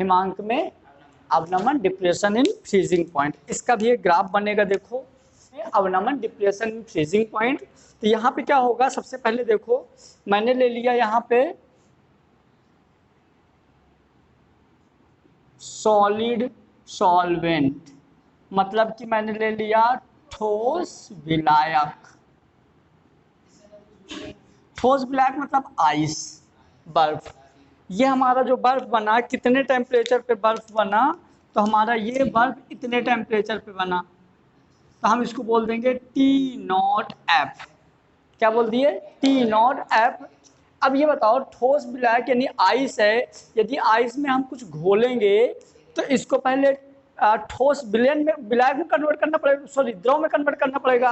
हिमांक में अवनमन depression in freezing point. इसका भी एक ग्राफ बनेगा, देखो अवनमन डिप्रेशन इन फ्रीजिंग पॉइंट। तो यहाँ पे क्या होगा, सबसे पहले देखो मैंने ले लिया यहाँ पे सॉलिड सॉल्वेंट, मतलब कि मैंने ले लिया ठोस विलायक। ठोस विलायक मतलब आइस, बर्फ। ये हमारा जो बर्फ बना कितने टेम्परेचर पे बर्फ बना, तो हमारा ये बर्फ इतने टेम्परेचर पे बना, तो हम इसको बोल देंगे T0F। क्या बोल दिए, T0F। अब ये बताओ ठोस विलायक यानी आइस है, यदि आइस में हम कुछ घोलेंगे तो इसको पहले ठोस विलायक में कन्वर्ट करना पड़ेगा, सॉरी द्रव में कन्वर्ट करना पड़ेगा,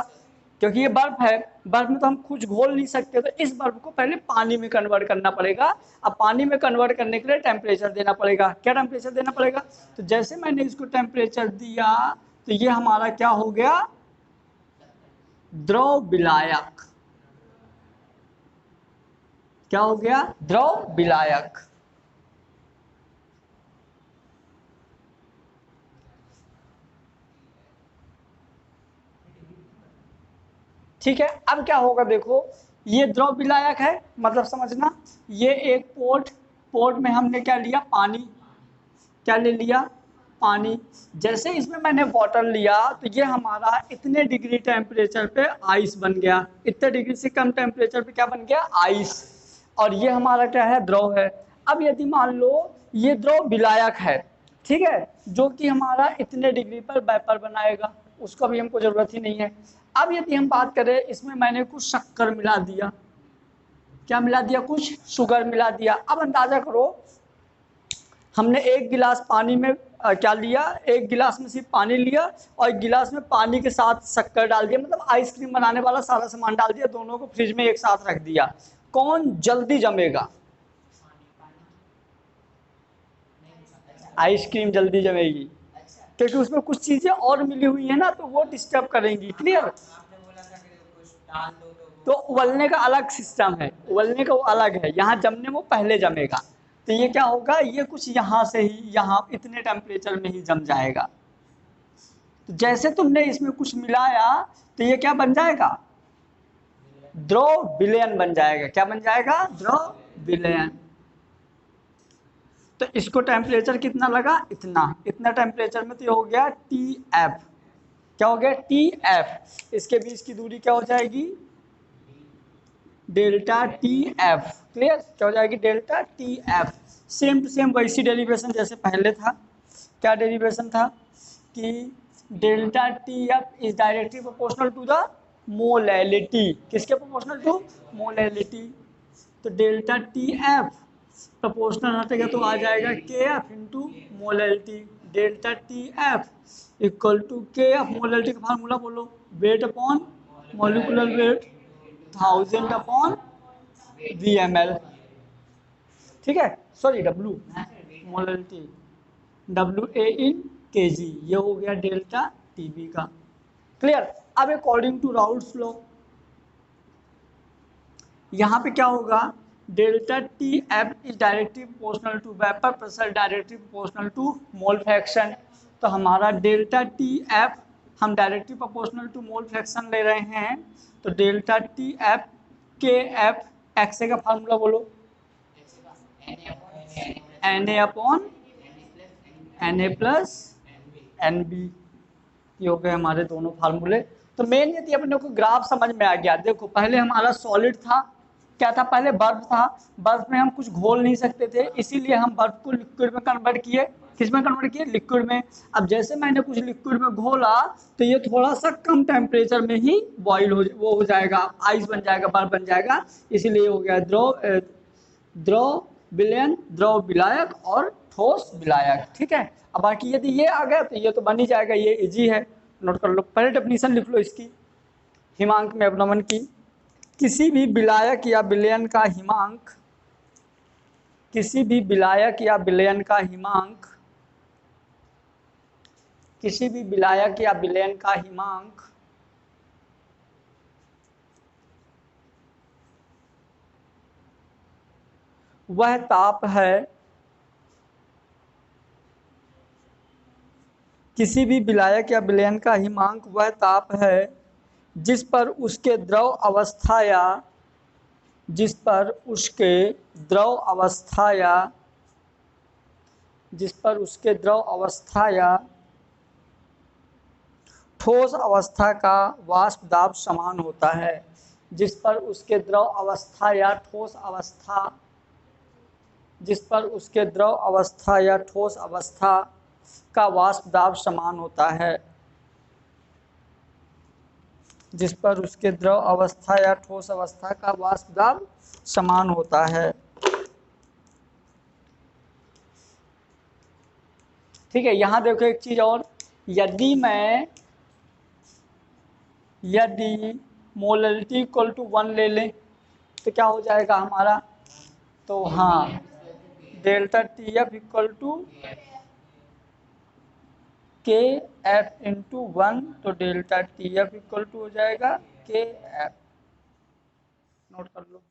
क्योंकि ये बर्फ है, बर्फ में तो हम कुछ घोल नहीं सकते, तो इस बर्फ को पहले पानी में कन्वर्ट करना पड़ेगा। अब पानी में कन्वर्ट करने के लिए टेम्परेचर देना पड़ेगा। क्या टेम्परेचर देना पड़ेगा, तो जैसे मैंने इसको टेम्परेचर दिया तो ये हमारा क्या हो गया, द्रव विलायक। क्या हो गया, द्रव विलायक। ठीक है, अब क्या होगा देखो, ये द्रव विलायक है, मतलब समझना, ये एक पोर्ट में हमने क्या लिया, पानी। क्या ले लिया, पानी। जैसे इसमें मैंने वाटर लिया तो ये हमारा इतने डिग्री टेम्परेचर पे आइस बन गया, इतने डिग्री से कम टेम्परेचर पे क्या बन गया, आइस। और ये हमारा क्या है, द्रव है। अब यदि मान लो ये द्रव विलायक है, ठीक है, जो कि हमारा इतने डिग्री पर वेपर बनाएगा, उसको भी हमको जरूरत ही नहीं है। अब यदि हम बात करें, इसमें मैंने कुछ शक्कर मिला दिया। क्या मिला दिया, कुछ शुगर मिला दिया। अब अंदाजा करो, हमने एक गिलास पानी में क्या लिया, एक गिलास में सिर्फ पानी लिया और एक गिलास में पानी के साथ शक्कर डाल दिया, मतलब आइसक्रीम बनाने वाला सारा सामान डाल दिया, दोनों को फ्रिज में एक साथ रख दिया। कौन जल्दी जमेगा, आइसक्रीम जल्दी जमेगी, क्योंकि उसमें कुछ चीजें और मिली हुई है ना, तो वो डिस्टर्ब करेंगी। क्लियर, तो उबलने का अलग सिस्टम है, उबलने का वो अलग है, यहाँ जमने वो पहले जमेगा। तो ये क्या होगा, ये कुछ यहाँ से ही यहाँ इतने टेम्परेचर में ही जम जाएगा। तो जैसे तुमने इसमें कुछ मिलाया तो ये क्या बन जाएगा, द्रव विलयन बन जाएगा। क्या बन जाएगा, द्रव विलयन। तो इसको टेम्परेचर कितना लगा, इतना, इतना टेम्परेचर में तो ये हो गया TF। क्या हो गया, TF। इसके बीच की दूरी क्या हो जाएगी, डेल्टा TF। क्लियर, क्या हो जाएगी, delta TF। Same to same वैसी डेरिवेशन जैसे पहले था। क्या डेरिवेशन था कि delta TF is directly proportional to the molality. किसके प्रोपोर्शनल टू, मोलैलिटी। तो डेल्टा TF प्रोपोर्शनल हटेगा तो आ जाएगा KF into molality. Delta TF equal to KF, molality का फार्मूला बोलो, weight upon molecular weight 1000 upon VML। ठीक है, sorry W, molality WA in kg। ये हो गया डेल्टा TB का। क्लियर। अब अकॉर्डिंग टू राउल्ट्स लॉ यहाँ पे क्या होगा, delta TF is directly proportional to vapour pressure directly proportional to mole fraction. तो हमारा डेल्टा TF हम directly proportional to mole fraction ले रहे हैं, तो डेल्टा TF KF एक्स का फार्मूला बोलो, Na upon Na plus NB। ये हो गए हमारे दोनों फार्मूले। तो मेन यदि अपने को ग्राफ समझ में आ गया, देखो पहले हमारा सॉलिड था, क्या था, पहले बर्फ था, बर्फ में हम कुछ घोल नहीं सकते थे, इसीलिए हम बर्फ को लिक्विड में कन्वर्ट किए। किस में कन्वर्ट किए, लिक्विड में। अब जैसे मैंने कुछ लिक्विड में घोला तो ये थोड़ा सा कम टेम्परेचर में ही बॉईल वो हो जाएगा, आइस बन जाएगा, बर्फ बन जाएगा। इसीलिए हो गया द्रव विलयन, द्रव विलायक और ठोस विलायक। ठीक है, अब बाकी यदि ये आ गया तो ये तो बन ही जाएगा, ये इजी है, नोट कर लो। पहले डेफिनेशन लिख लो इसकी, हिमांक में अवनमन की। किसी भी विलायक या विलयन का हिमांक, किसी भी विलायक या विलयन का हिमांक, किसी भी विलायक या विलयन का हिमांक वह ताप है किसी भी विलायक या विलयन का हिमांक वह ताप है जिस पर उसके द्रव अवस्था या जिस पर उसके द्रव अवस्था या जिस पर उसके द्रव अवस्था या ठोस अवस्था का वाष्प दाब समान होता है। जिस पर उसके द्रव अवस्था या ठोस अवस्था जिस पर उसके द्रव अवस्था या ठोस अवस्था का वाष्प दाब समान होता है। जिस पर उसके द्रव अवस्था या ठोस अवस्था का वाष्प दाब समान होता है। ठीक है, यहां देखो एक चीज और, यदि मोलरिटी इक्वल टू 1 ले लें तो क्या हो जाएगा हमारा, तो हाँ delta T F equal to K F into 1, तो delta T F equal to हो जाएगा के एफ। नोट कर लो।